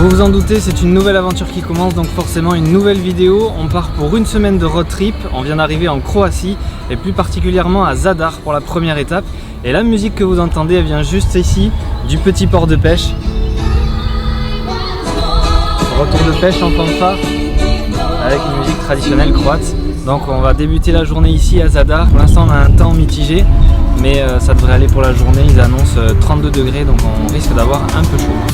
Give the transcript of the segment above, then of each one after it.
Vous vous en doutez, c'est une nouvelle aventure qui commence, donc forcément une nouvelle vidéo. On part pour une semaine de road trip, on vient d'arriver en Croatie et plus particulièrement à Zadar pour la première étape. Et la musique que vous entendez, elle vient juste ici, du petit port de pêche. Retour de pêche en fanfare avec une musique traditionnelle croate. Donc on va débuter la journée ici à Zadar. Pour l'instant on a un temps mitigé, mais ça devrait aller pour la journée. Ils annoncent 32 degrés, donc on risque d'avoir un peu chaud.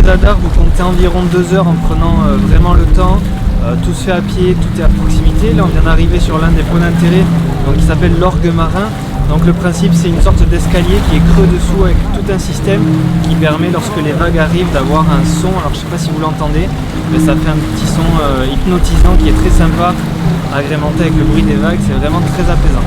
Zadar, vous comptez environ 2 heures en prenant vraiment le temps. Tout se fait à pied, tout est à proximité. Là on vient d'arriver sur l'un des points d'intérêt qui s'appelle l'orgue marin. Donc le principe c'est une sorte d'escalier qui est creux dessous avec tout un système qui permet lorsque les vagues arrivent d'avoir un son. Alors je ne sais pas si vous l'entendez, mais ça fait un petit son hypnotisant qui est très sympa, agrémenté avec le bruit des vagues, c'est vraiment très apaisant.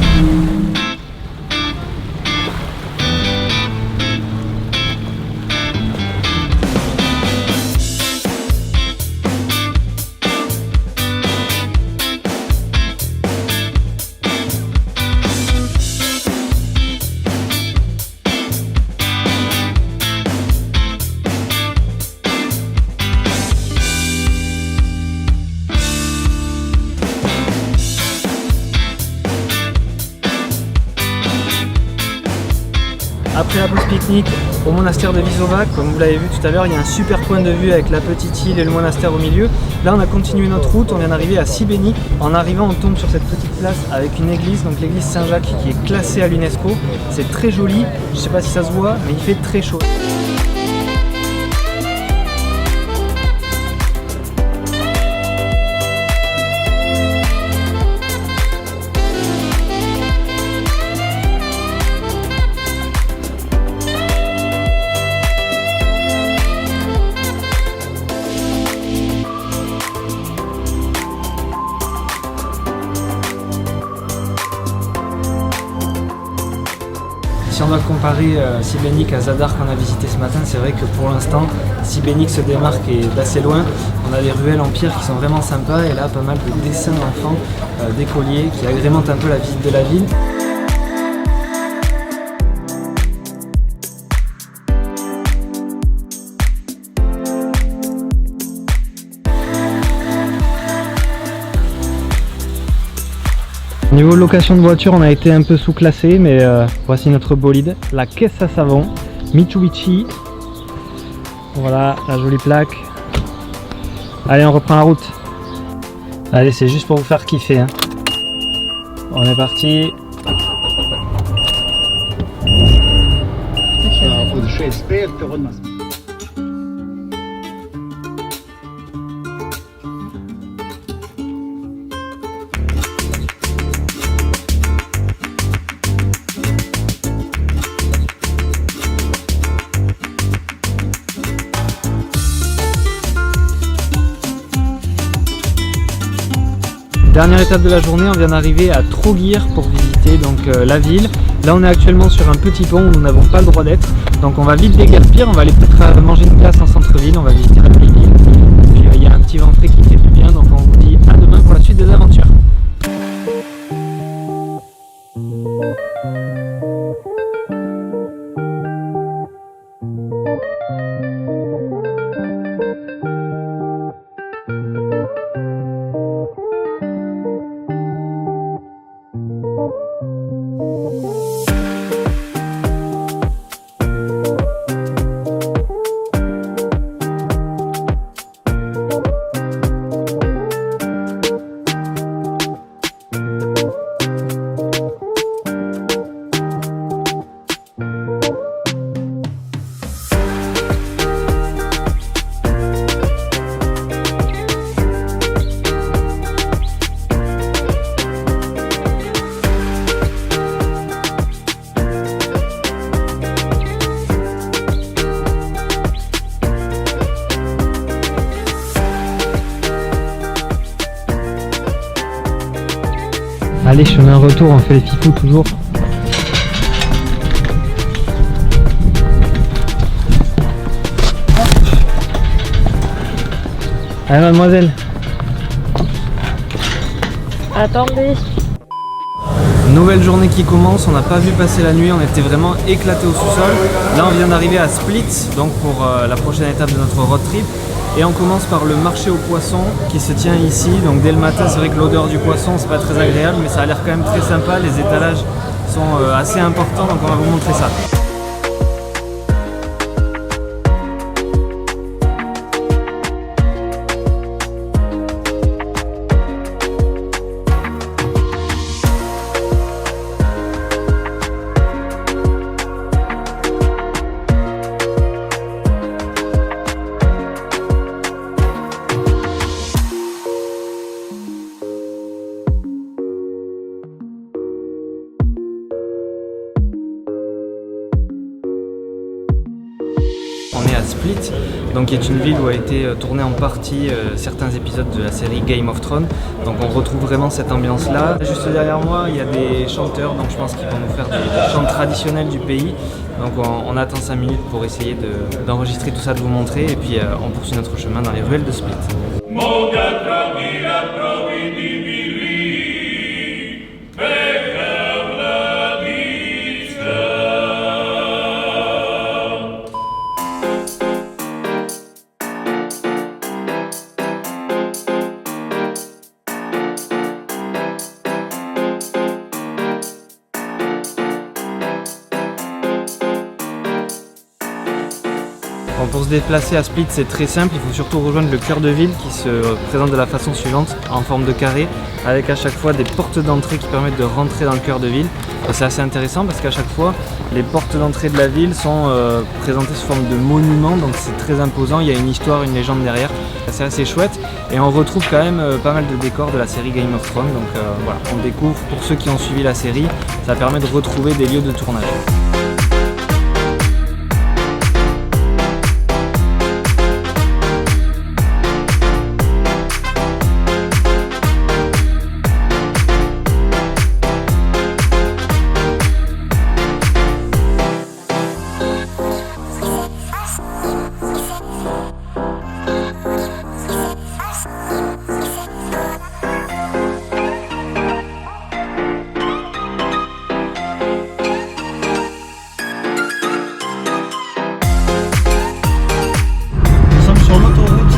Après la pause pique-nique au monastère de Visovac, comme vous l'avez vu tout à l'heure, il y a un super point de vue avec la petite île et le monastère au milieu. Là on a continué notre route, on vient d'arriver à Šibenik. En arrivant on tombe sur cette petite place avec une église, donc l'église Saint-Jacques qui est classée à l'UNESCO. C'est très joli, je ne sais pas si ça se voit, mais il fait très chaud. Si on doit comparer Šibenik à Zadar qu'on a visité ce matin, c'est vrai que pour l'instant, Šibenik se démarque et d'assez loin. On a des ruelles en pierre qui sont vraiment sympas et là pas mal de dessins d'enfants, d'écoliers qui agrémentent un peu la visite de la ville. Niveau location de voiture, on a été un peu sous-classé, mais voici notre bolide, la caisse à savon, Mitsubishi. Voilà la jolie plaque. Allez, on reprend la route. Allez, c'est juste pour vous faire kiffer, hein. On est parti. Dernière étape de la journée, on vient d'arriver à Trogir pour visiter donc la ville. Là on est actuellement sur un petit pont où nous n'avons pas le droit d'être. Donc on va vite déguerpir, on va aller peut-être manger une place en centre-ville, on va visiter la petite ville. Puis il y a un petit vent frais qui fait du bien, donc on vous dit à demain pour la suite des aventures. Allez, chemin retour, on fait les pipous toujours. Allez mademoiselle. Attendez. Nouvelle journée qui commence, on n'a pas vu passer la nuit, on était vraiment éclatés au sous-sol. Là on vient d'arriver à Split, donc pour la prochaine étape de notre road trip. Et on commence par le marché aux poissons qui se tient ici. Donc dès le matin, c'est vrai que l'odeur du poisson c'est pas très agréable, mais ça a l'air quand même très sympa. Les étalages sont assez importants, donc on va vous montrer ça. On est à Split, donc qui est une ville où a été tourné en partie certains épisodes de la série Game of Thrones. Donc on retrouve vraiment cette ambiance-là. Juste derrière moi, il y a des chanteurs, donc je pense qu'ils vont nous faire des chants traditionnels du pays. Donc on attend 5 minutes pour essayer d'enregistrer tout ça, de vous montrer, et puis on poursuit notre chemin dans les ruelles de Split. Bon, pour se déplacer à Split, c'est très simple, il faut surtout rejoindre le cœur de ville qui se présente de la façon suivante, en forme de carré, avec à chaque fois des portes d'entrée qui permettent de rentrer dans le cœur de ville. Et c'est assez intéressant parce qu'à chaque fois, les portes d'entrée de la ville sont présentées sous forme de monuments, donc c'est très imposant, il y a une histoire, une légende derrière. C'est assez chouette et on retrouve quand même pas mal de décors de la série Game of Thrones, donc voilà, on découvre, pour ceux qui ont suivi la série, ça permet de retrouver des lieux de tournage.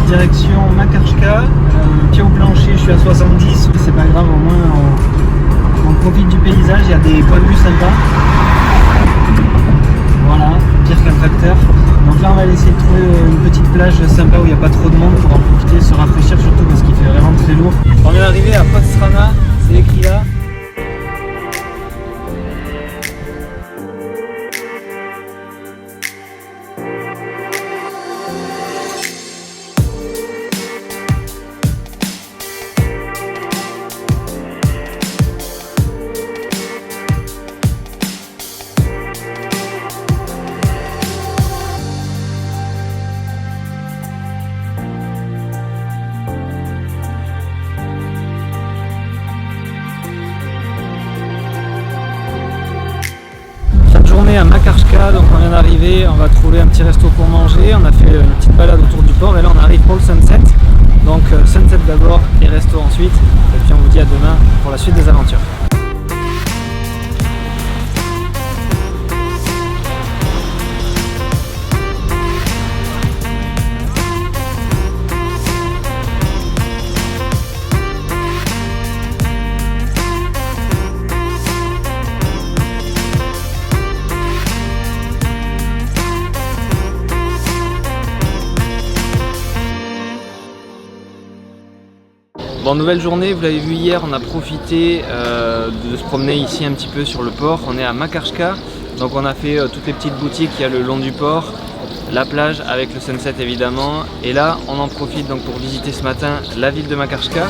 Direction Makarska, pied au plancher, je suis à 70, c'est pas grave, au moins on profite du paysage, il y a des points de vue sympas. Voilà, pire qu'un tracteur. Donc là on va essayer de trouver une petite plage sympa où il n'y a pas trop de monde pour en profiter, se rafraîchir surtout parce qu'il fait vraiment très lourd. On vient d'arriver à Pastrana, c'est écrit là. À Makarska, donc on vient d'arriver, on va trouver un petit resto pour manger, on a fait une petite balade autour du port et là on arrive pour le sunset, donc sunset d'abord et resto ensuite, et puis on vous dit à demain pour la suite des aventures. Bon, nouvelle journée, vous l'avez vu hier, on a profité de se promener ici un petit peu sur le port. On est à Makarska, donc on a fait toutes les petites boutiques qu'il y a le long du port, la plage avec le sunset évidemment. Et là, on en profite donc pour visiter ce matin la ville de Makarska.